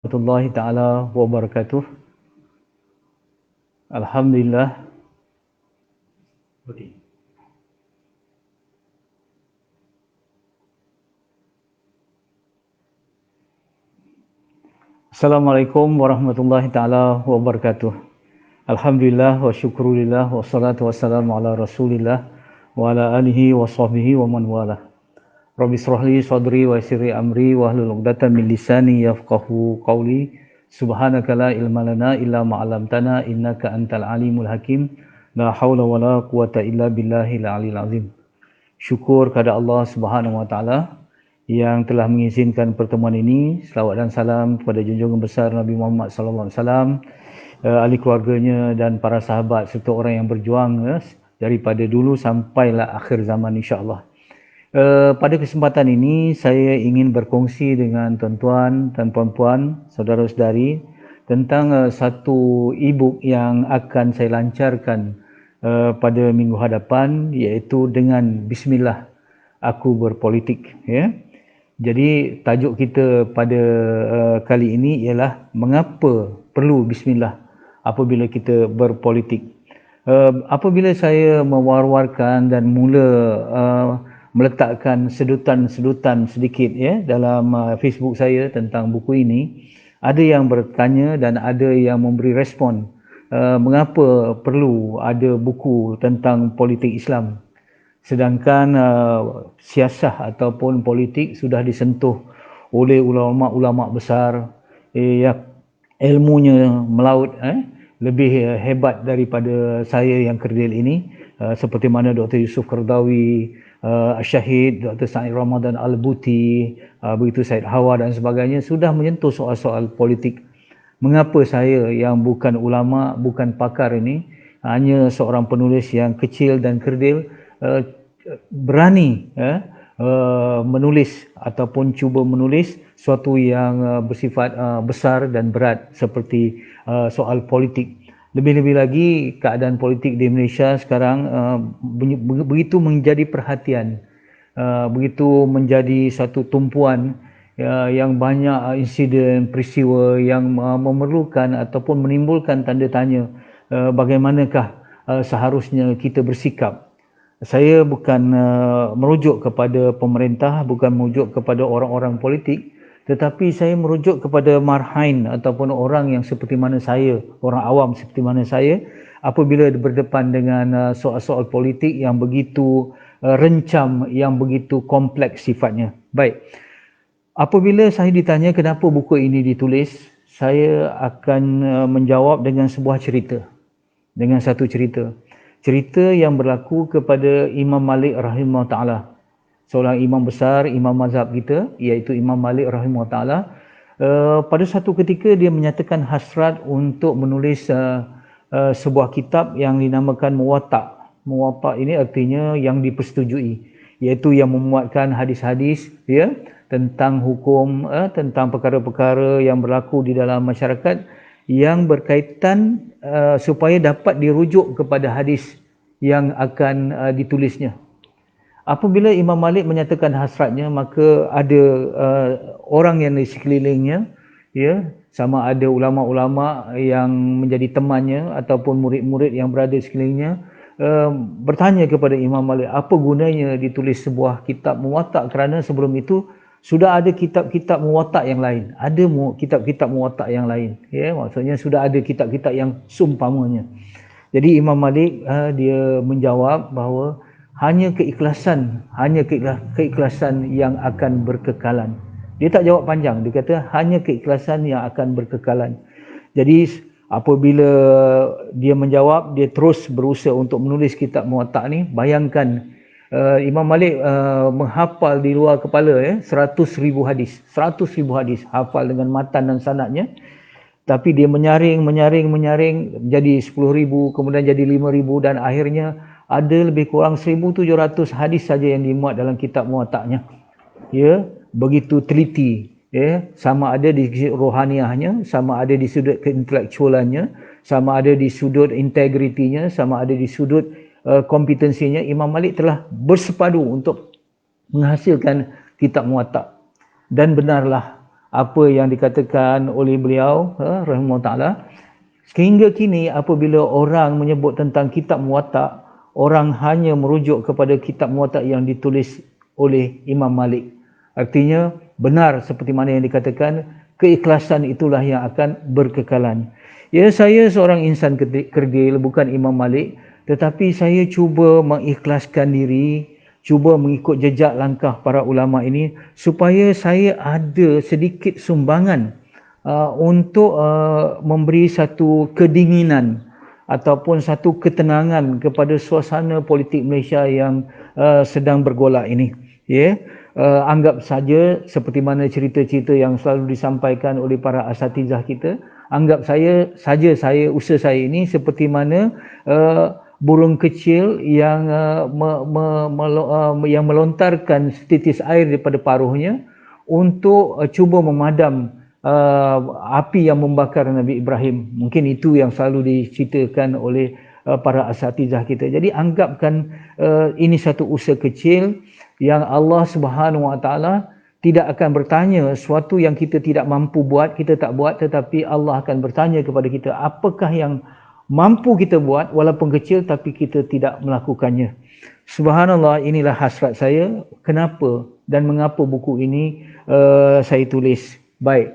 Warahmatullahi taala wabarakatuh. Alhamdulillah. Assalamualaikum warahmatullahi taala wabarakatuh. Alhamdulillah wa syukurillah wa salatu wassalamu ala Rasulillah wa ala alihi wa sahbihi wa man wala. Rabbi shrahli sadri wa yassirli amri wa hlul 'uqdatam min lisani yafqahu qawli. Subhanaka la ilma lana illa ma 'allamtana innaka antal alimul hakim. La haula wala quwata illa billahil aliyil azim. Syukur kepada Allah Subhanahu wa taala yang telah mengizinkan pertemuan ini. Selawat dan salam kepada junjungan besar Nabi Muhammad sallallahu alaihi wasallam, ahli keluarganya dan para sahabat serta orang yang berjuang daripada dulu sampailah akhir zaman insya-Allah. Pada kesempatan ini saya ingin berkongsi dengan tuan-tuan dan puan-puan, saudara-saudari tentang satu e-book yang akan saya lancarkan pada minggu hadapan, iaitu dengan Bismillah aku berpolitik, ya. Jadi tajuk kita pada kali ini ialah mengapa perlu bismillah apabila kita berpolitik. Apabila saya mewar-warkan dan mula meletakkan sedutan-sedutan sedikit ya dalam Facebook saya tentang buku ini, ada yang bertanya dan ada yang memberi respon mengapa perlu ada buku tentang politik Islam. Sedangkan siasah ataupun politik sudah disentuh oleh ulama-ulama besar yang ilmunya melaut lebih hebat daripada saya yang kerdil ini, seperti mana Dr. Yusuf Qaradawi, Syahid Dr. Sa'id Ramadan Al-Buti, begitu Said Hawa dan sebagainya sudah menyentuh soal-soal politik. Mengapa saya yang bukan ulama, bukan pakar ini, hanya seorang penulis yang kecil dan kerdil, berani menulis ataupun cuba menulis suatu yang bersifat besar dan berat seperti soal politik. Lebih-lebih lagi keadaan politik di Malaysia sekarang begitu menjadi perhatian, begitu menjadi satu tumpuan yang banyak insiden peristiwa yang memerlukan ataupun menimbulkan tanda tanya bagaimanakah seharusnya kita bersikap. Saya bukan merujuk kepada pemerintah, bukan merujuk kepada orang-orang politik, tetapi saya merujuk kepada marhain ataupun orang yang seperti mana saya, orang awam seperti mana saya, apabila berdepan dengan soal-soal politik yang begitu rencam, yang begitu kompleks sifatnya. Baik, apabila saya ditanya kenapa buku ini ditulis, saya akan menjawab dengan sebuah cerita, dengan satu cerita. Cerita yang berlaku kepada Imam Malik rahimahullah ta'ala, seorang imam besar, imam mazhab kita, iaitu Imam Malik rahimahullah ta'ala. Pada satu ketika dia menyatakan hasrat untuk menulis sebuah kitab yang dinamakan Muwatta'. Muwatta' ini artinya yang dipersetujui, iaitu yang memuatkan hadis-hadis ya tentang hukum, tentang perkara-perkara yang berlaku di dalam masyarakat yang berkaitan supaya dapat dirujuk kepada hadis yang akan ditulisnya. Apabila Imam Malik menyatakan hasratnya, maka ada orang yang di sekelilingnya, ya, sama ada ulama-ulama yang menjadi temannya ataupun murid-murid yang berada di sekelilingnya, bertanya kepada Imam Malik, apa gunanya ditulis sebuah kitab Muwatta', kerana sebelum itu sudah ada kitab-kitab Muwatta' yang lain, ada kitab-kitab Muwatta' yang lain, ya, maksudnya sudah ada kitab-kitab yang seumpamanya. Jadi Imam Malik dia menjawab bahawa hanya keikhlasan yang akan berkekalan. Dia tak jawab panjang, dia kata hanya keikhlasan yang akan berkekalan. Jadi apabila dia menjawab, dia terus berusaha untuk menulis kitab Muwatta' ni. Bayangkan Imam Malik menghafal di luar kepala 100,000 hadis, 100,000 hadis, hafal dengan matan dan sanadnya. Tapi dia menyaring jadi 10,000, kemudian jadi 5,000 dan akhirnya ada lebih kurang 1,700 hadis saja yang dimuat dalam kitab Muwatta'nya. Ya, begitu teliti, ya, sama ada di sudut rohaniahnya, sama ada di sudut keintelektualannya, sama ada di sudut integritinya, sama ada di sudut kompetensinya. Imam Malik telah bersepadu untuk menghasilkan kitab Muwatta'. Dan benarlah apa yang dikatakan oleh beliau rahimahullah taala. Sehingga kini apabila orang menyebut tentang kitab Muwatta, orang hanya merujuk kepada kitab Muwatta yang ditulis oleh Imam Malik. Artinya benar seperti mana yang dikatakan, keikhlasan itulah yang akan berkekalan. Ya, saya seorang insan kerdil, bukan Imam Malik, tetapi saya cuba mengikhlaskan diri, cuba mengikut jejak langkah para ulama ini supaya saya ada sedikit sumbangan untuk memberi satu kedinginan ataupun satu ketenangan kepada suasana politik Malaysia yang sedang bergolak ini. Ya, anggap saja seperti mana cerita-cerita yang selalu disampaikan oleh para asatizah kita, anggap saya usaha saya ini seperti mana burung kecil yang yang melontarkan setitis air daripada paruhnya untuk cuba memadam api yang membakar Nabi Ibrahim. Mungkin itu yang selalu diceritakan oleh para asatizah kita. Jadi anggapkan ini satu usaha kecil yang Allah Subhanahu Wa Taala tidak akan bertanya sesuatu yang kita tidak mampu buat, kita tak buat, tetapi Allah akan bertanya kepada kita apakah yang mampu kita buat walaupun kecil tapi kita tidak melakukannya. Subhanallah, inilah hasrat saya kenapa dan mengapa buku ini saya tulis. Baik.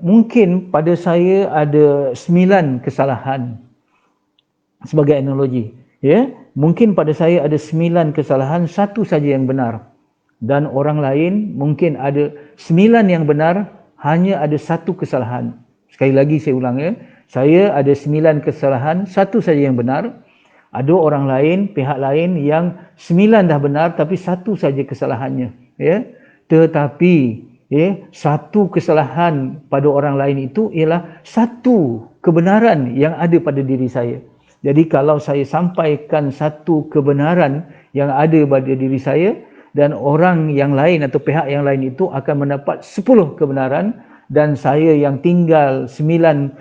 Mungkin pada saya ada 9 kesalahan sebagai analogi, ya. Mungkin pada saya ada 9 kesalahan, satu saja yang benar, dan orang lain mungkin ada 9 yang benar, hanya ada satu kesalahan. Sekali lagi saya ulang, ya, saya ada 9 kesalahan, satu saja yang benar. Ada orang lain, pihak lain yang 9 dah benar tapi satu saja kesalahannya, ya. Tetapi satu kesalahan pada orang lain itu ialah satu kebenaran yang ada pada diri saya. Jadi kalau saya sampaikan satu kebenaran yang ada pada diri saya, dan orang yang lain atau pihak yang lain itu akan mendapat 10 kebenaran, dan saya yang tinggal 9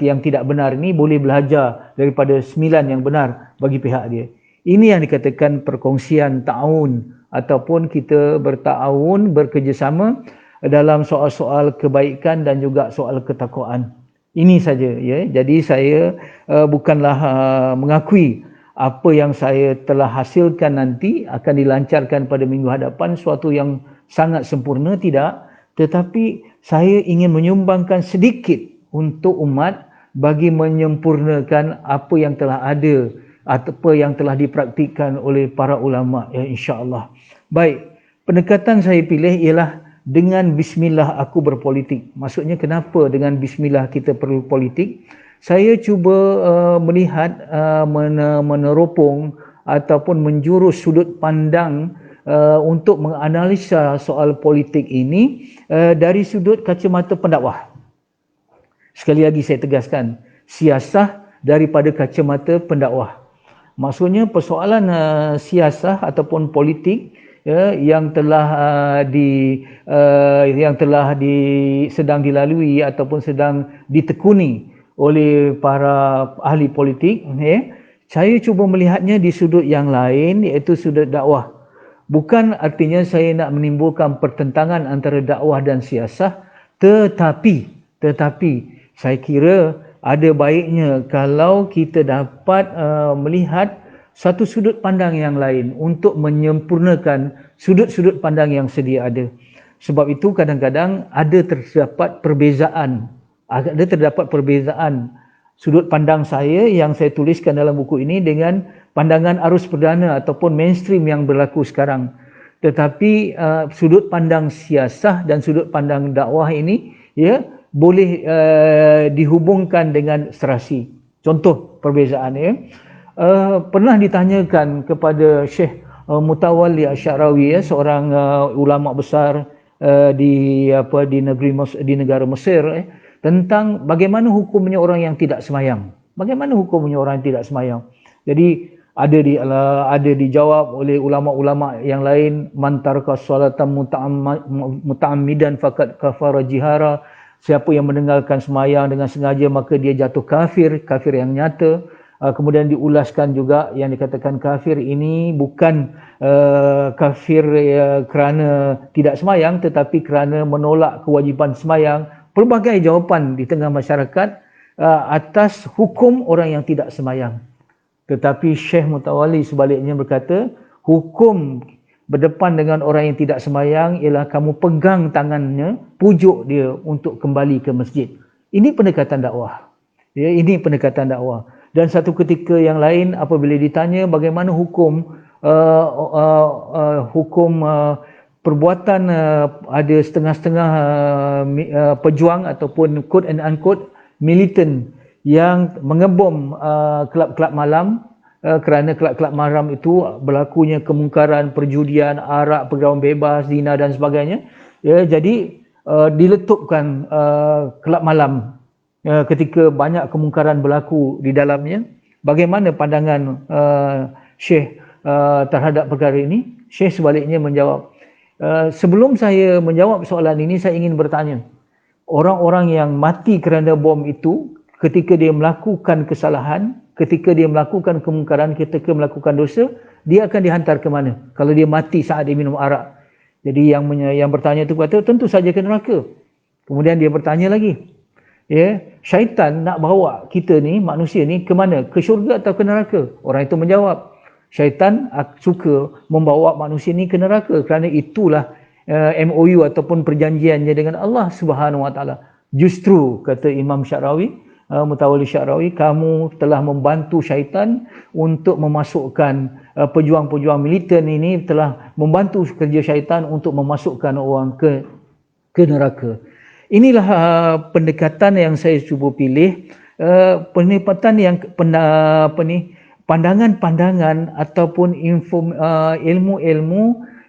yang tidak benar ini boleh belajar daripada 9 yang benar bagi pihak dia. Ini yang dikatakan perkongsian ta'awun, ataupun kita berta'awun, bekerjasama dalam soal-soal kebaikan dan juga soal ketakwaan. Ini saja, ya. Jadi saya bukanlah mengakui apa yang saya telah hasilkan nanti akan dilancarkan pada minggu hadapan suatu yang sangat sempurna, tidak, tetapi saya ingin menyumbangkan sedikit untuk umat bagi menyempurnakan apa yang telah ada atau apa yang telah dipraktikkan oleh para ulama, ya, insya-Allah. Baik, pendekatan saya pilih ialah dengan bismillah aku berpolitik. Maksudnya kenapa dengan bismillah kita perlu politik? Saya cuba melihat, meneropong ataupun menjurus sudut pandang untuk menganalisa soal politik ini dari sudut kacamata pendakwah. Sekali lagi saya tegaskan, siasah daripada kacamata pendakwah. Maksudnya persoalan siasah ataupun politik, ya, yang telah sedang dilalui ataupun sedang ditekuni oleh para ahli politik, ya, saya cuba melihatnya di sudut yang lain, iaitu sudut dakwah. Bukan artinya saya nak menimbulkan pertentangan antara dakwah dan siasah, tetapi saya kira ada baiknya kalau kita dapat melihat satu sudut pandang yang lain untuk menyempurnakan sudut-sudut pandang yang sedia ada. Sebab itu kadang-kadang terdapat perbezaan sudut pandang saya yang saya tuliskan dalam buku ini dengan pandangan arus perdana ataupun mainstream yang berlaku sekarang. Tetapi sudut pandang siasah dan sudut pandang dakwah ini, ya, boleh dihubungkan dengan serasi. Contoh perbezaan, ya. Pernah ditanyakan kepada Syekh Mutawalli Asy'arawi, ya, seorang ulama besar di negara Mesir, tentang bagaimana hukumnya orang yang tidak semayang. Bagaimana hukumnya orang yang tidak semayang? Jadi ada dijawab oleh ulama-ulama yang lain, man taraka salatan muta'ammidan faqad kafara jihara. Siapa yang meninggalkan semayang dengan sengaja maka dia jatuh kafir yang nyata. Kemudian diulaskan juga yang dikatakan kafir ini bukan kafir kerana tidak semayang, tetapi kerana menolak kewajipan semayang. Pelbagai jawapan di tengah masyarakat atas hukum orang yang tidak semayang. Tetapi Syekh Mutawalli sebaliknya berkata, hukum berdepan dengan orang yang tidak semayang ialah kamu pegang tangannya, pujuk dia untuk kembali ke masjid. Ini pendekatan dakwah. Ya, ini pendekatan dakwah. Dan satu ketika yang lain apabila ditanya bagaimana hukum perbuatan ada setengah-setengah pejuang ataupun quote and unquote militant yang mengebom kelab-kelab malam, kerana kelab-kelab malam itu berlakunya kemungkaran, perjudian, arak, pergaulan bebas, zina dan sebagainya. Ya, jadi diletupkan kelab malam ketika banyak kemungkaran berlaku di dalamnya. Bagaimana pandangan Syekh terhadap perkara ini? Syekh sebaliknya menjawab, sebelum saya menjawab soalan ini, saya ingin bertanya, orang-orang yang mati kerana bom itu ketika dia melakukan kesalahan, ketika dia melakukan kemungkaran, ketika melakukan dosa, dia akan dihantar ke mana kalau dia mati saat dia minum arak? Jadi yang bertanya itu kata tentu saja ke neraka. Kemudian dia bertanya lagi, ya, syaitan nak bawa kita ni, manusia ni, ke mana? Ke syurga atau ke neraka? Orang itu menjawab, syaitan suka membawa manusia ni ke neraka kerana itulah MOU ataupun perjanjiannya dengan Allah Subhanahu Wa Taala. Justru kata Imam Syarawi, Mutawalli Syarawi, kamu telah membantu syaitan untuk memasukkan pejuang-pejuang militan ini, telah membantu kerja syaitan untuk memasukkan orang ke neraka. Inilah pendekatan yang saya cuba pilih, pendekatan yang pandangan-pandangan ataupun ilmu-ilmu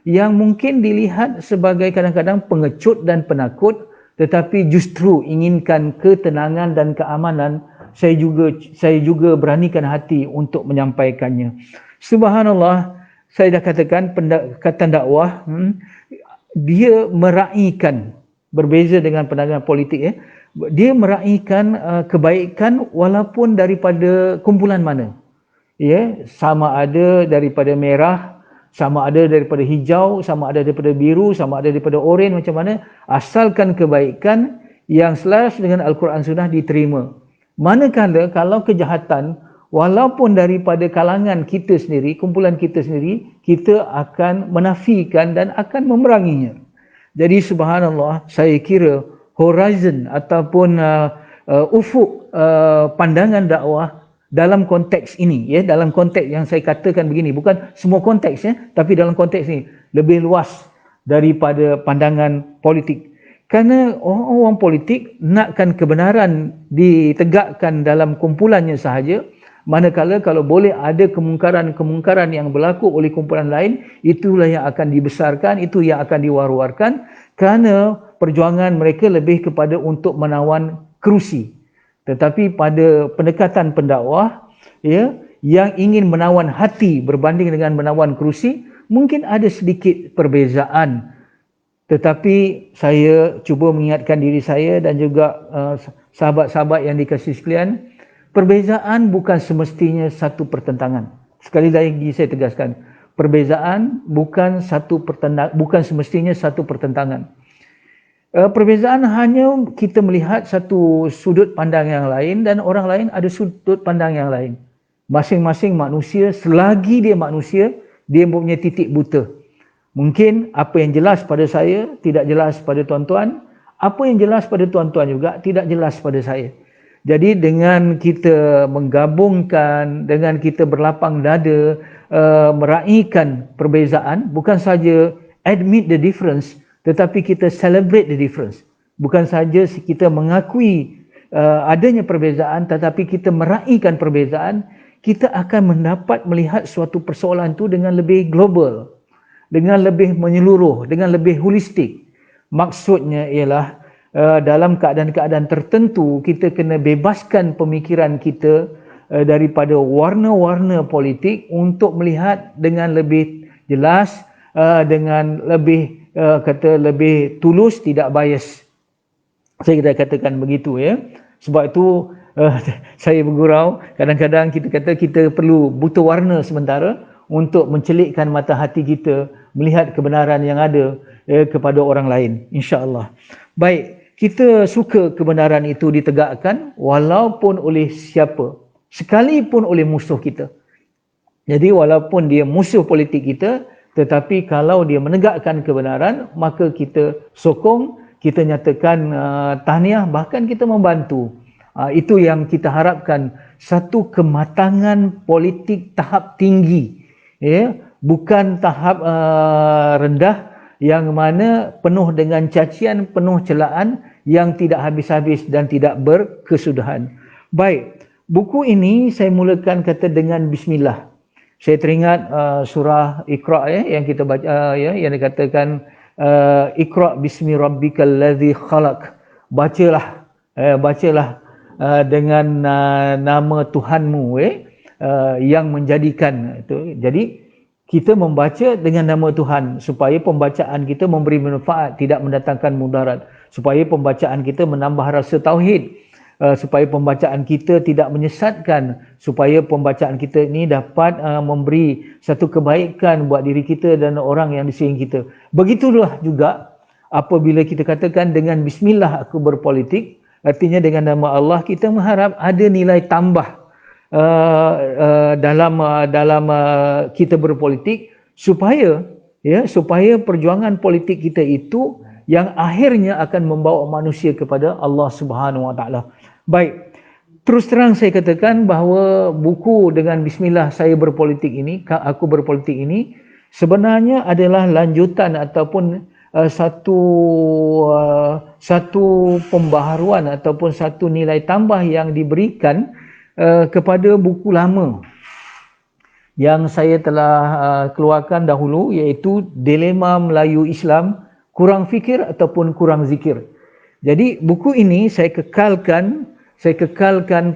yang mungkin dilihat sebagai kadang-kadang pengecut dan penakut, tetapi justru inginkan ketenangan dan keamanan. Saya juga beranikan hati untuk menyampaikannya. Subhanallah, saya dah katakan pendekatan dakwah dia meraihkan, berbeza dengan pandangan politik, dia meraihkan kebaikan walaupun daripada kumpulan mana. Ya, sama ada daripada merah, sama ada daripada hijau, sama ada daripada biru, sama ada daripada oranye, macam mana, asalkan kebaikan yang selaras dengan Al-Quran Sunnah diterima. Manakala kalau kejahatan walaupun daripada kalangan kita sendiri, kumpulan kita sendiri, kita akan menafikan dan akan memeranginya. Jadi subhanallah, saya kira horizon ataupun ufuk pandangan dakwah dalam konteks ini, ya, dalam konteks yang saya katakan begini, bukan semua konteks, ya, tapi dalam konteks ini lebih luas daripada pandangan politik. Kerana orang-orang politik nakkan kebenaran ditegakkan dalam kumpulannya sahaja, manakala kalau boleh ada kemungkaran-kemungkaran yang berlaku oleh kumpulan lain, itulah yang akan dibesarkan, itu yang akan diwar-warkan, kerana perjuangan mereka lebih kepada untuk menawan kerusi. Tetapi pada pendekatan pendakwah, ya, yang ingin menawan hati berbanding dengan menawan kerusi, mungkin ada sedikit perbezaan. Tetapi saya cuba mengingatkan diri saya dan juga sahabat-sahabat yang dikasihi sekalian, perbezaan bukan semestinya satu pertentangan. Sekali lagi saya tegaskan, perbezaan bukan semestinya satu pertentangan. Perbezaan hanya kita melihat satu sudut pandang yang lain dan orang lain ada sudut pandang yang lain. Masing-masing manusia, selagi dia manusia, dia mempunyai titik buta. Mungkin apa yang jelas pada saya tidak jelas pada tuan-tuan, apa yang jelas pada tuan-tuan juga tidak jelas pada saya. Jadi dengan kita menggabungkan, dengan kita berlapang dada, meraihkan perbezaan, bukan saja admit the difference, tetapi kita celebrate the difference. Bukan saja kita mengakui adanya perbezaan, tetapi kita meraihkan perbezaan, kita akan mendapat melihat suatu persoalan itu dengan lebih global, dengan lebih menyeluruh, dengan lebih holistik. Maksudnya ialah dalam keadaan-keadaan tertentu kita kena bebaskan pemikiran kita daripada warna-warna politik untuk melihat dengan lebih jelas, dengan lebih lebih tulus, tidak bias. Saya kata katakan begitu, ya. Sebab itu saya bergurau, kadang-kadang kita kata kita butuh warna sementara untuk mencelikkan mata hati kita melihat kebenaran yang ada kepada orang lain, insya-Allah. Baik, kita suka kebenaran itu ditegakkan walaupun oleh siapa, sekalipun oleh musuh kita. Jadi walaupun dia musuh politik kita, tetapi kalau dia menegakkan kebenaran, maka kita sokong, kita nyatakan tahniah, bahkan kita membantu. Itu yang kita harapkan, satu kematangan politik tahap tinggi, ya, bukan tahap rendah yang mana penuh dengan cacian, penuh celaan yang tidak habis-habis dan tidak berkesudahan. Baik, buku ini saya mulakan kata dengan bismillah. Saya teringat surah Iqra yang kita baca, yang dikatakan Iqra bismi rabbikal ladzi khalaq. Bacalah dengan nama Tuhanmu yang menjadikan itu. Jadi kita membaca dengan nama Tuhan supaya pembacaan kita memberi manfaat, tidak mendatangkan mudarat, supaya pembacaan kita menambah rasa tauhid, supaya pembacaan kita tidak menyesatkan, supaya pembacaan kita ini dapat memberi satu kebaikan buat diri kita dan orang yang di sekeliling kita. Begitulah juga apabila kita katakan dengan bismillah aku berpolitik, artinya dengan nama Allah kita mengharap ada nilai tambah dalam kita berpolitik, supaya perjuangan politik kita itu yang akhirnya akan membawa manusia kepada Allah Subhanahu Wa Taala. Baik, terus terang saya katakan bahawa buku dengan bismillah saya berpolitik ini, aku berpolitik ini sebenarnya adalah lanjutan ataupun satu pembaharuan ataupun satu nilai tambah yang diberikan kepada buku lama yang saya telah keluarkan dahulu, iaitu Dilema Melayu Islam, Kurang Fikir ataupun Kurang Zikir. Jadi buku ini saya kekalkan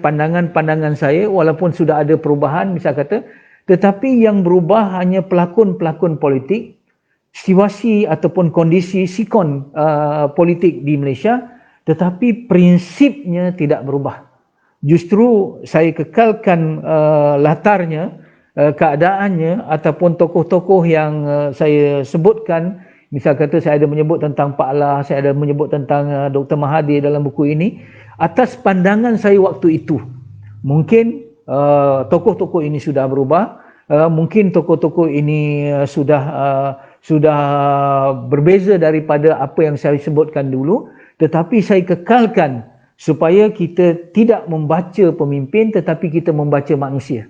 pandangan-pandangan saya walaupun sudah ada perubahan misal kata, tetapi yang berubah hanya pelakon-pelakon politik, situasi ataupun kondisi sikon politik di Malaysia, tetapi prinsipnya tidak berubah. Justru saya kekalkan latarnya, keadaannya ataupun tokoh-tokoh yang saya sebutkan. Misal kata saya ada menyebut tentang Pak Allah, saya ada menyebut tentang Dr. Mahathir dalam buku ini atas pandangan saya waktu itu. Mungkin tokoh-tokoh ini sudah berubah, mungkin tokoh-tokoh ini sudah berbeza daripada apa yang saya sebutkan dulu, tetapi saya kekalkan supaya kita tidak membaca pemimpin tetapi kita membaca manusia.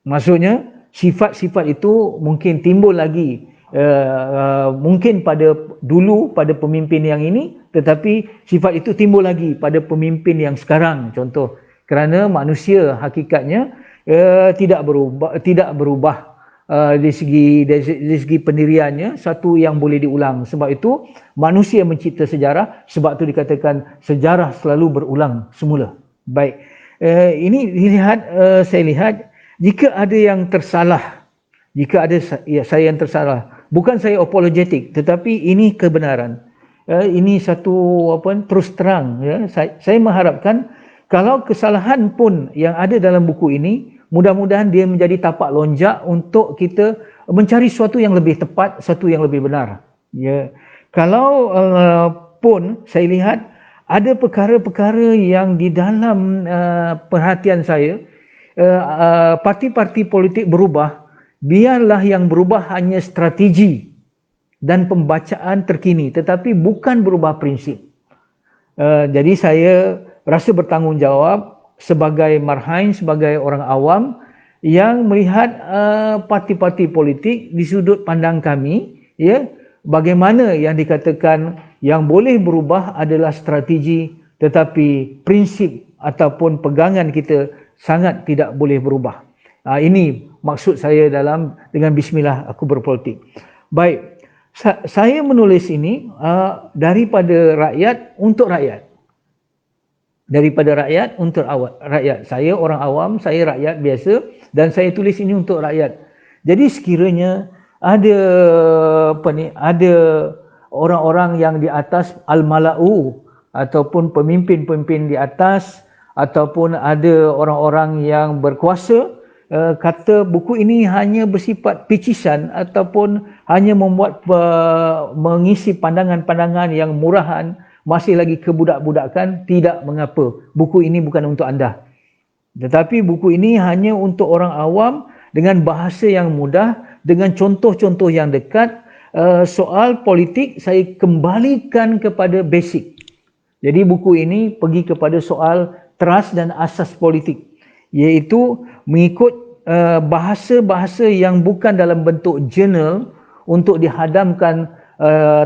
Maksudnya sifat-sifat itu mungkin timbul lagi mungkin pada pemimpin yang ini, tetapi sifat itu timbul lagi pada pemimpin yang sekarang, contoh, kerana manusia hakikatnya tidak berubah dari segi pendiriannya, satu yang boleh diulang. Sebab itu manusia mencipta sejarah, sebab itu dikatakan sejarah selalu berulang semula. Baik, ini saya lihat jika ada yang tersalah, jika ada saya yang tersalah, bukan saya apologetik, tetapi ini kebenaran. Ini satu terus terang. Saya mengharapkan kalau kesalahan pun yang ada dalam buku ini, mudah-mudahan dia menjadi tapak lonjak untuk kita mencari sesuatu yang lebih tepat, sesuatu yang lebih benar. Kalau pun saya lihat ada perkara-perkara yang di dalam perhatian saya, parti-parti politik berubah. Biarlah yang berubah hanya strategi dan pembacaan terkini, tetapi bukan berubah prinsip. Jadi saya rasa bertanggungjawab sebagai marhain, sebagai orang awam yang melihat parti-parti politik di sudut pandang kami, bagaimana yang dikatakan yang boleh berubah adalah strategi, tetapi prinsip ataupun pegangan kita sangat tidak boleh berubah. Ini maksud saya dengan bismillah aku berpolitik. Baik, saya menulis ini daripada rakyat untuk rakyat. Daripada rakyat untuk rakyat. Saya orang awam, saya rakyat biasa dan saya tulis ini untuk rakyat. Jadi sekiranya ada orang-orang yang di atas al-mala'u ataupun pemimpin-pemimpin di atas ataupun ada orang-orang yang berkuasa kata buku ini hanya bersifat picisan ataupun hanya membuat mengisi pandangan-pandangan yang murahan, masih lagi kebudak-budakan, tidak mengapa. Buku ini bukan untuk anda. Tetapi buku ini hanya untuk orang awam dengan bahasa yang mudah, dengan contoh-contoh yang dekat. Soal politik saya kembalikan kepada basic. Jadi buku ini pergi kepada soal teras dan asas politik, iaitu mengikut bahasa-bahasa yang bukan dalam bentuk jurnal untuk dihadamkan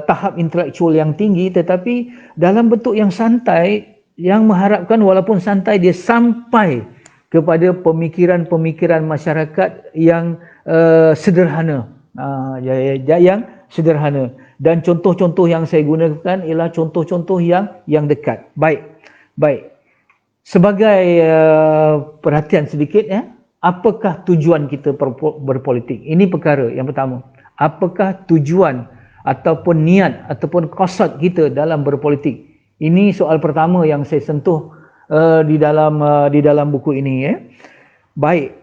tahap intelektual yang tinggi, tetapi dalam bentuk yang santai, yang mengharapkan walaupun santai dia sampai kepada pemikiran-pemikiran masyarakat yang sederhana, yang sederhana. Dan contoh-contoh yang saya gunakan ialah contoh-contoh yang dekat. Baik. Sebagai perhatian sedikit, apakah tujuan kita berpolitik? Ini perkara yang pertama. Apakah tujuan ataupun niat ataupun qasad kita dalam berpolitik? Ini soal pertama yang saya sentuh di dalam buku ini. Baik.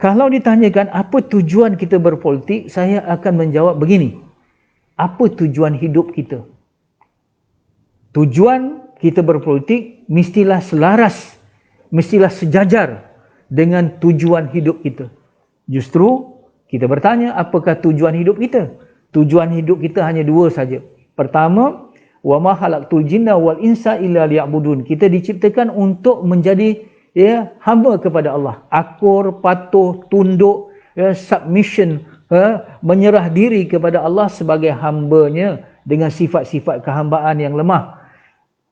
Kalau ditanyakan apa tujuan kita berpolitik, saya akan menjawab begini. Apa tujuan hidup kita? Tujuan kita berpolitik mestilah selaras, mestilah sejajar dengan tujuan hidup kita. Justru kita bertanya, apakah tujuan hidup kita? Tujuan hidup kita hanya dua saja. Pertama, wa ma khalaqtul jinna wal insa illa liya'budun. Kita diciptakan untuk menjadi hamba kepada Allah. Akur, patuh, tunduk, submission, menyerah diri kepada Allah sebagai hambanya dengan sifat-sifat kehambaan yang lemah,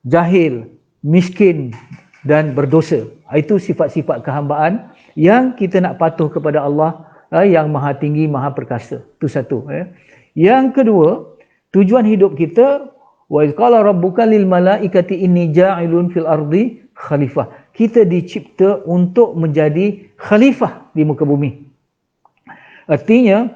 jahil, miskin dan berdosa. Itu sifat-sifat kehambaan yang kita nak patuh kepada Allah yang maha tinggi, maha perkasa. Itu satu. Yang kedua, tujuan hidup kita, wa qala rabbuka lil malaikati inni ja'ilun fil ardi khalifah. Kita dicipta untuk menjadi khalifah di muka bumi. Artinya,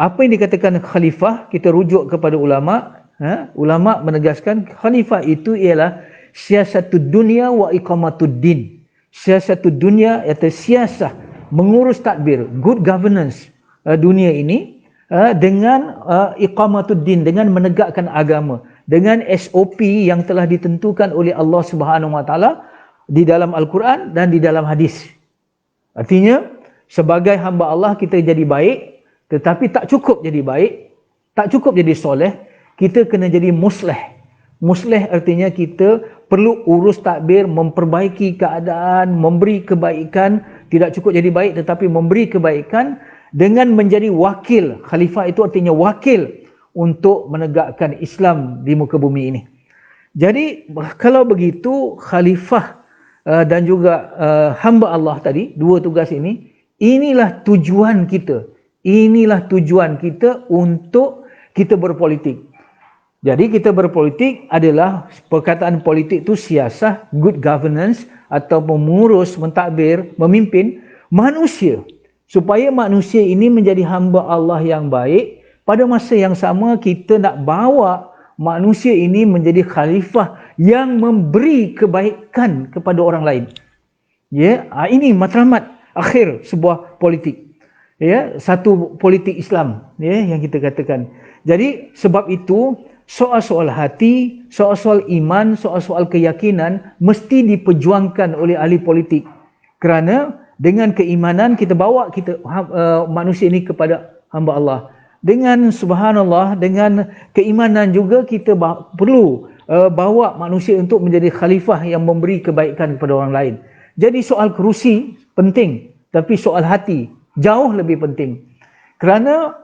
apa yang dikatakan khalifah, kita rujuk kepada ulama. Ulama menegaskan khalifah itu ialah siasatud dunia wa iqamatud din. Siasatud dunia iaitu siasah, mengurus tadbir, good governance dunia ini dengan iqamatud din, dengan menegakkan agama, dengan SOP yang telah ditentukan oleh Allah Subhanahu Wa Taala di dalam Al-Quran dan di dalam hadis. Artinya, sebagai hamba Allah kita jadi baik, tetapi tak cukup jadi baik, tak cukup jadi soleh, kita kena jadi musleh. Musleh artinya kita perlu urus takbir, memperbaiki keadaan, memberi kebaikan. Tidak cukup jadi baik tetapi memberi kebaikan dengan menjadi wakil. Khalifah itu artinya wakil untuk menegakkan Islam di muka bumi ini. Jadi kalau begitu, khalifah dan juga hamba Allah tadi, dua tugas ini, inilah tujuan kita. Inilah tujuan kita untuk kita berpolitik. Jadi kita berpolitik adalah, perkataan politik itu siasah, good governance, atau mengurus, mentadbir, memimpin manusia. Supaya manusia ini menjadi hamba Allah yang baik. Pada masa yang sama kita nak bawa manusia ini menjadi khalifah yang memberi kebaikan kepada orang lain. Ini matlamat akhir sebuah politik. Satu politik Islam yang kita katakan. Jadi sebab itu soal-soal hati, soal-soal iman, soal-soal keyakinan mesti diperjuangkan oleh ahli politik. Kerana dengan keimanan kita bawa manusia ini kepada hamba Allah. Dengan subhanallah, dengan keimanan juga kita perlu bawa manusia untuk menjadi khalifah yang memberi kebaikan kepada orang lain. Jadi soal kerusi penting, tapi soal hati jauh lebih penting. Kerana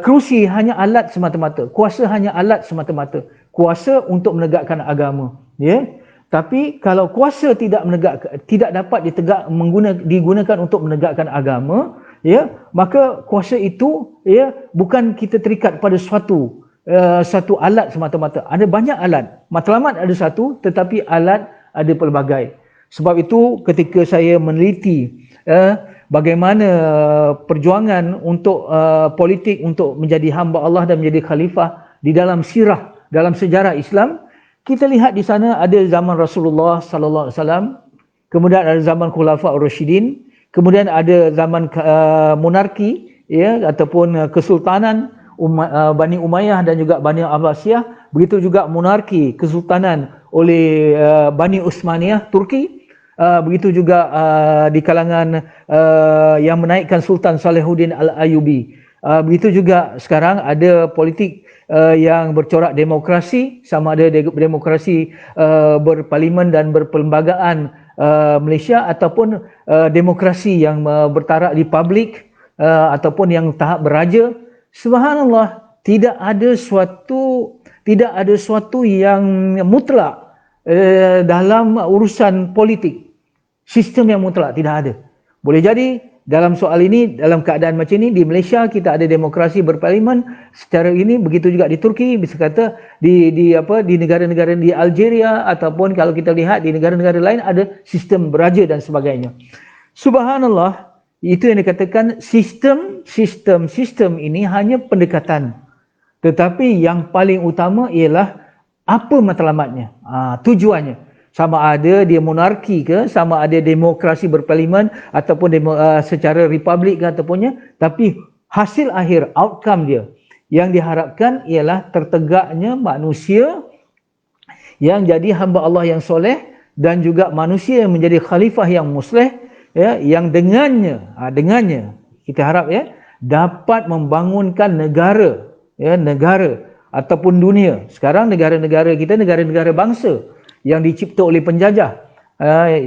kerusi hanya alat semata-mata, kuasa hanya alat semata-mata, kuasa untuk menegakkan agama, tapi kalau kuasa tidak dapat digunakan untuk menegakkan agama, maka kuasa itu bukan kita terikat pada satu alat semata-mata. Ada banyak alat. Matlamat ada satu, tetapi alat ada pelbagai. Sebab itu ketika saya meneliti bagaimana perjuangan untuk politik untuk menjadi hamba Allah dan menjadi khalifah di dalam sirah, dalam sejarah Islam, kita lihat di sana ada zaman Rasulullah sallallahu alaihi wasallam, kemudian ada zaman Khulafa Ar-Rasyidin, kemudian ada zaman monarki, ya, ataupun kesultanan Bani Umayyah dan juga Bani Abbasiyah. Begitu juga monarki kesultanan oleh Bani Utsmaniyah Turki. Begitu juga di kalangan yang menaikkan Sultan Salahuddin Al-Ayyubi. Begitu juga sekarang ada politik yang bercorak demokrasi, sama ada demokrasi berparlimen dan berperlembagaan Malaysia, ataupun demokrasi yang bertarak di publik, ataupun yang tahap beraja. Subhanallah, tidak ada suatu yang mutlak dalam urusan politik. Sistem yang mutlak tidak ada. Boleh jadi dalam soal ini, dalam keadaan macam ini, di Malaysia kita ada demokrasi berparlimen secara ini, begitu juga di Turki, bisa kata di negara-negara di Algeria, ataupun kalau kita lihat di negara-negara lain ada sistem beraja dan sebagainya. Subhanallah, itu yang dikatakan sistem ini hanya pendekatan. Tetapi yang paling utama ialah apa matlamatnya, tujuannya. Sama ada dia monarki ke, sama ada demokrasi berparlimen, ataupun secara republik ke ataupun, tapi hasil akhir, outcome dia yang diharapkan ialah tertegaknya manusia yang jadi hamba Allah yang soleh, dan juga manusia yang menjadi khalifah yang musleh, ya, yang dengannya kita harap, ya, dapat membangunkan negara, ya, negara ataupun dunia. Sekarang negara-negara kita negara-negara bangsa yang dicipta oleh penjajah.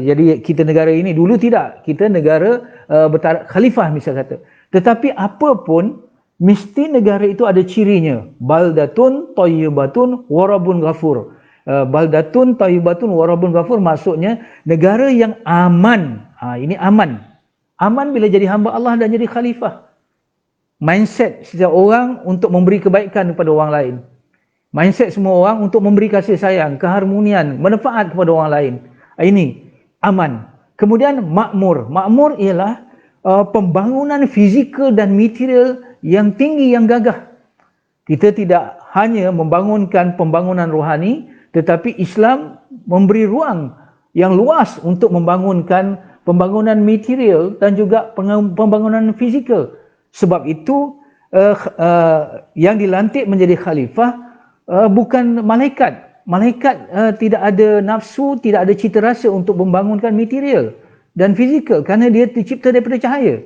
Jadi kita negara ini dulu tidak, kita negara bertarak khalifah misal kata. Tetapi apapun, mesti negara itu ada cirinya. Baldatun thayyibatun warabun ghafur. Baldatun thayyibatun warabun ghafur maksudnya negara yang aman. Ini aman. Aman bila jadi hamba Allah dan jadi khalifah. Mindset setiap orang untuk memberi kebaikan kepada orang lain. Mindset semua orang untuk memberi kasih sayang, keharmonian, manfaat kepada orang lain. Ini aman. Kemudian makmur. Makmur ialah pembangunan fizikal dan material yang tinggi, yang gagah. Kita tidak hanya membangunkan pembangunan rohani, tetapi Islam memberi ruang yang luas untuk membangunkan pembangunan material dan juga pembangunan fizikal. Sebab itu yang dilantik menjadi khalifah bukan malaikat. Malaikat tidak ada nafsu, tidak ada cita rasa untuk membangunkan material dan fizikal kerana dia tercipta daripada cahaya.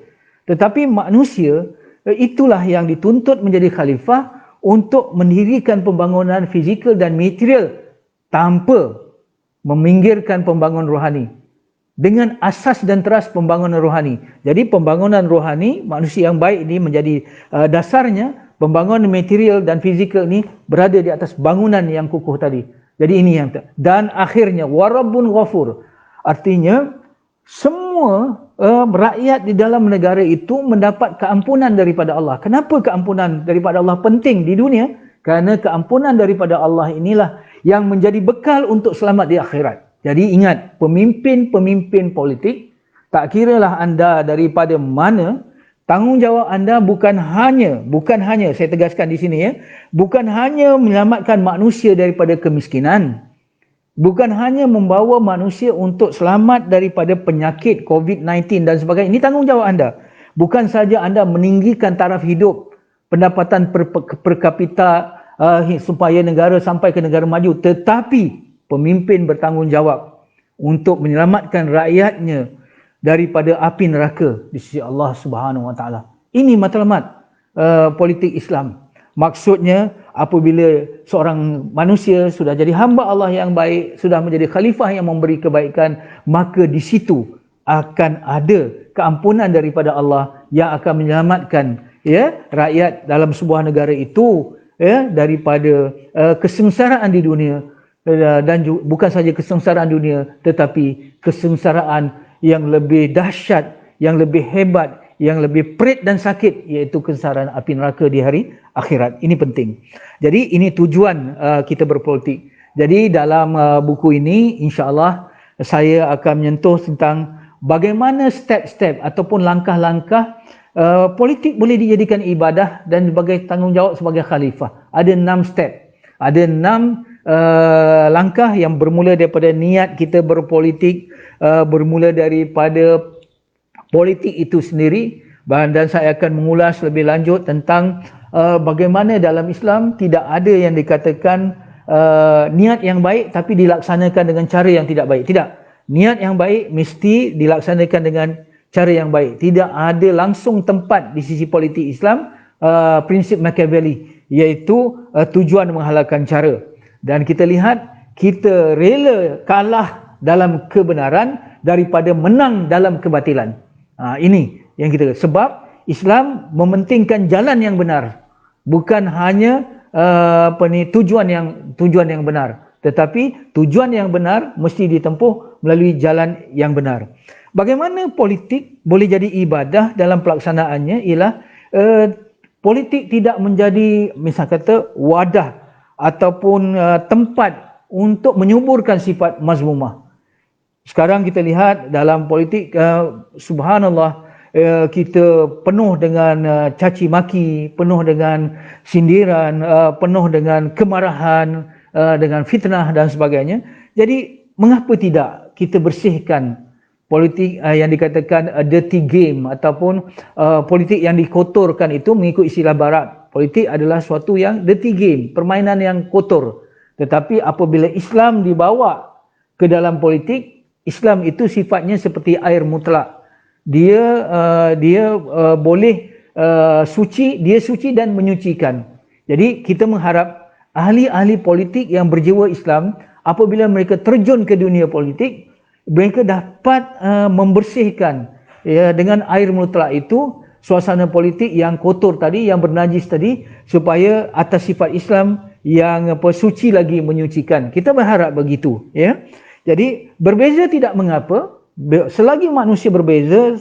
Tetapi manusia itulah yang dituntut menjadi khalifah untuk mendirikan pembangunan fizikal dan material tanpa meminggirkan pembangunan rohani. Dengan asas dan teras pembangunan rohani. Jadi pembangunan rohani, manusia yang baik ini menjadi dasarnya. Pembangunan material dan fizikal ni berada di atas bangunan yang kukuh tadi. Jadi ini yang dan akhirnya warabbun ghafur. Artinya semua rakyat di dalam negara itu mendapat keampunan daripada Allah. Kenapa keampunan daripada Allah penting di dunia? Kerana keampunan daripada Allah inilah yang menjadi bekal untuk selamat di akhirat. Jadi ingat, pemimpin-pemimpin politik, tak kiralah anda daripada mana, tanggungjawab anda bukan hanya saya tegaskan di sini, ya, bukan hanya menyelamatkan manusia daripada kemiskinan, bukan hanya membawa manusia untuk selamat daripada penyakit COVID-19 dan sebagainya. Ini tanggungjawab anda. Bukan saja anda meninggikan taraf hidup, pendapatan per kapita supaya negara sampai ke negara maju, tetapi pemimpin bertanggungjawab untuk menyelamatkan rakyatnya daripada api neraka di sisi Allah Subhanahu Wa Taala. Ini matlamat politik Islam. Maksudnya apabila seorang manusia sudah jadi hamba Allah yang baik, sudah menjadi khalifah yang memberi kebaikan, maka di situ akan ada keampunan daripada Allah yang akan menyelamatkan, ya, rakyat dalam sebuah negara itu, ya, daripada kesengsaraan di dunia, dan bukan saja kesengsaraan dunia, tetapi kesengsaraan yang lebih dahsyat, yang lebih hebat, yang lebih perit dan sakit, iaitu kesengsaraan api neraka di hari akhirat. Ini penting. Jadi ini tujuan kita berpolitik. Jadi dalam buku ini, insya-Allah saya akan menyentuh tentang bagaimana step-step ataupun langkah-langkah politik boleh dijadikan ibadah dan sebagai tanggungjawab sebagai khalifah. Ada 6 step. Ada 6 langkah yang bermula daripada niat kita berpolitik, bermula daripada politik itu sendiri, dan saya akan mengulas lebih lanjut tentang bagaimana dalam Islam tidak ada yang dikatakan niat yang baik tapi dilaksanakan dengan cara yang tidak baik. Tidak. Niat yang baik mesti dilaksanakan dengan cara yang baik. Tidak ada langsung tempat di sisi politik Islam prinsip Machiavelli, iaitu tujuan menghalalkan cara. Dan kita lihat, kita rela kalah dalam kebenaran daripada menang dalam kebatilan. Ini yang kita, sebab Islam mementingkan jalan yang benar, bukan hanya tujuan yang benar, tetapi tujuan yang benar mesti ditempuh melalui jalan yang benar. Bagaimana politik boleh jadi ibadah dalam pelaksanaannya ialah politik tidak menjadi misal kata wadah ataupun tempat untuk menyuburkan sifat mazmumah. Sekarang kita lihat dalam politik, subhanallah, kita penuh dengan caci maki, penuh dengan sindiran, penuh dengan kemarahan, dengan fitnah dan sebagainya. Jadi mengapa tidak kita bersihkan politik yang dikatakan dirty game ataupun politik yang dikotorkan itu mengikut istilah barat. Politik adalah suatu yang dirty game, permainan yang kotor. Tetapi apabila Islam dibawa ke dalam politik, Islam itu sifatnya seperti air mutlak. Dia boleh suci, dia suci dan menyucikan. Jadi kita mengharap ahli-ahli politik yang berjiwa Islam, apabila mereka terjun ke dunia politik, mereka dapat membersihkan dengan air mutlak itu suasana politik yang kotor tadi, yang bernajis tadi, supaya atas sifat Islam yang suci lagi menyucikan. Kita berharap begitu, ya. Jadi berbeza tidak mengapa, selagi manusia berbeza,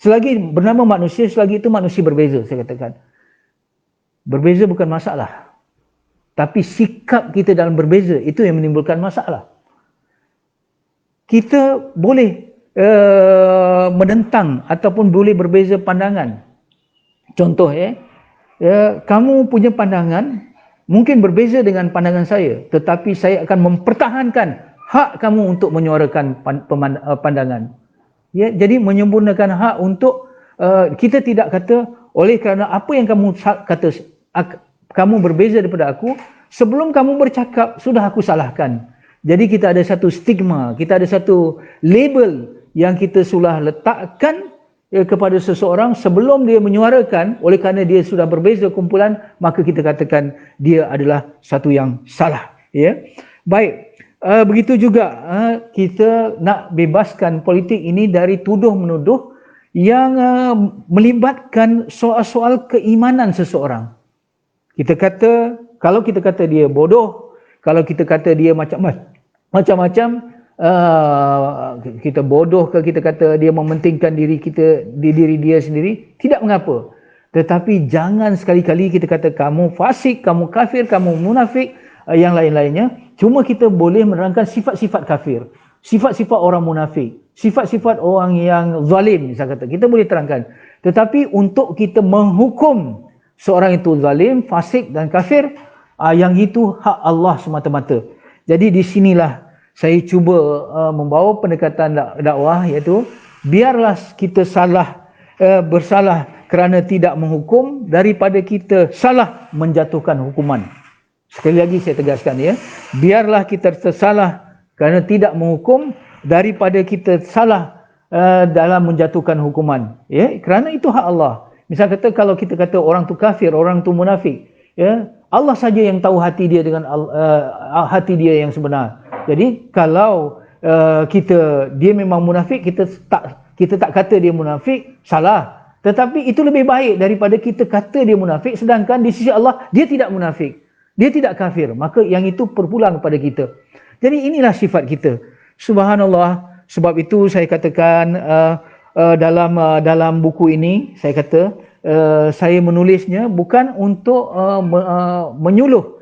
selagi bernama manusia, selagi itu manusia berbeza, saya katakan. Berbeza bukan masalah, tapi sikap kita dalam berbeza itu yang menimbulkan masalah. Kita boleh menentang ataupun boleh berbeza pandangan. Contoh, kamu punya pandangan mungkin berbeza dengan pandangan saya, tetapi saya akan mempertahankan hak kamu untuk menyuarakan pandangan. Ya, jadi menyempurnakan hak untuk kita tidak kata oleh kerana apa yang kamu kata kamu berbeza daripada aku, sebelum kamu bercakap sudah aku salahkan. Jadi kita ada satu stigma, kita ada satu label yang kita sudah letakkan kepada seseorang sebelum dia menyuarakan. Oleh kerana dia sudah berbeza kumpulan, maka kita katakan dia adalah satu yang salah. Ya, baik. Begitu juga kita nak bebaskan politik ini dari tuduh-menuduh yang melibatkan soal-soal keimanan seseorang. Kita kata, kalau kita kata dia bodoh, kalau kita kata dia macam-macam, kita bodoh ke, kita kata dia mementingkan diri kita, diri dia sendiri, tidak mengapa. Tetapi jangan sekali-kali kita kata kamu fasik, kamu kafir, kamu munafik, yang lain-lainnya. Cuma kita boleh menerangkan sifat-sifat kafir, sifat-sifat orang munafik, sifat-sifat orang yang zalim, misalnya kata, kita boleh terangkan. Tetapi untuk kita menghukum seorang itu zalim, fasik dan kafir, yang itu hak Allah semata-mata. Jadi di sinilah saya cuba membawa pendekatan dakwah, iaitu biarlah kita bersalah kerana tidak menghukum daripada kita salah menjatuhkan hukuman. Sekali lagi saya tegaskan, ya, biarlah kita tersalah kerana tidak menghukum daripada kita salah dalam menjatuhkan hukuman, ya, kerana itu hak Allah. Misal kata, kalau kita kata orang tu kafir, orang tu munafik, ya, Allah saja yang tahu hati dia dengan hati dia yang sebenar. Jadi kalau dia memang munafik, kita tak kata dia munafik, salah. Tetapi itu lebih baik daripada kita kata dia munafik, sedangkan di sisi Allah dia tidak munafik, dia tidak kafir. Maka yang itu berpulang kepada kita. Jadi inilah sifat kita. Subhanallah. Sebab itu saya katakan dalam buku ini, saya kata saya menulisnya bukan untuk menyuluh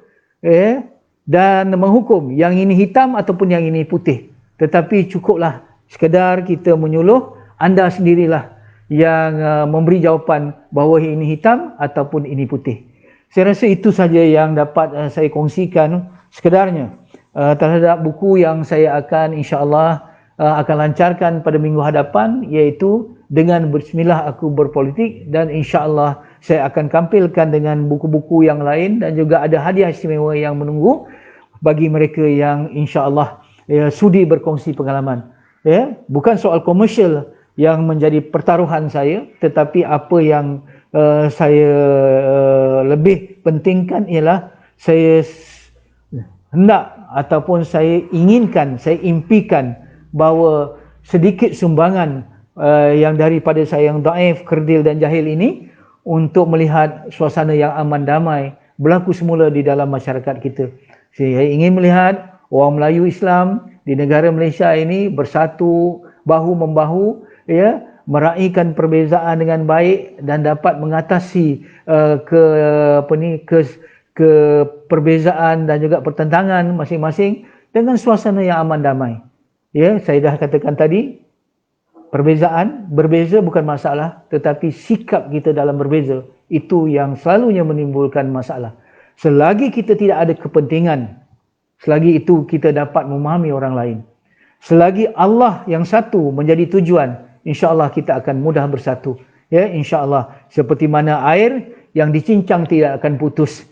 dan menghukum yang ini hitam ataupun yang ini putih, tetapi cukuplah sekadar kita menyuluh, anda sendirilah yang memberi jawapan bahawa ini hitam ataupun ini putih. Saya rasa itu saja yang dapat saya kongsikan sekedarnya terhadap buku yang saya akan insya-Allah akan lancarkan pada minggu hadapan, iaitu dengan bismillah aku berpolitik, dan insya-Allah saya akan tampilkan dengan buku-buku yang lain, dan juga ada hadiah istimewa yang menunggu bagi mereka yang insya-Allah sudi berkongsi pengalaman. Bukan soal komersial yang menjadi pertaruhan saya, tetapi apa yang saya lebih pentingkan ialah saya hendak ataupun saya inginkan, saya impikan bahawa sedikit sumbangan yang daripada saya yang daif, kerdil dan jahil ini untuk melihat suasana yang aman damai berlaku semula di dalam masyarakat kita. Saya ingin melihat orang Melayu Islam di negara Malaysia ini bersatu bahu-membahu, meraihkan perbezaan dengan baik dan dapat mengatasi ke perbezaan dan juga pertentangan masing-masing dengan suasana yang aman damai. Saya dah katakan tadi, berbeza bukan masalah, tetapi sikap kita dalam berbeza itu yang selalunya menimbulkan masalah. Selagi kita tidak ada kepentingan, selagi itu kita dapat memahami orang lain. Selagi Allah yang satu menjadi tujuan, insya-Allah kita akan mudah bersatu. Insya-Allah, seperti mana air yang dicincang tidak akan putus.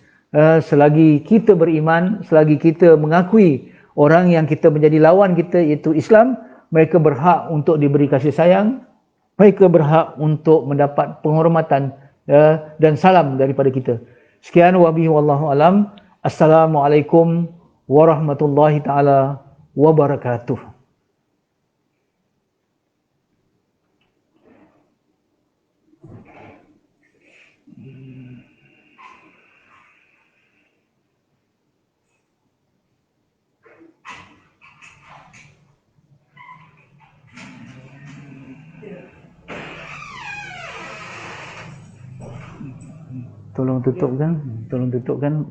Selagi kita beriman, selagi kita mengakui orang yang kita menjadi lawan kita iaitu Islam, mereka berhak untuk diberi kasih sayang, mereka berhak untuk mendapat penghormatan dan salam daripada kita. Sekian, wabillahi wallahu alam. Assalamualaikum warahmatullahi taala wabarakatuh. Tolong tutupkan.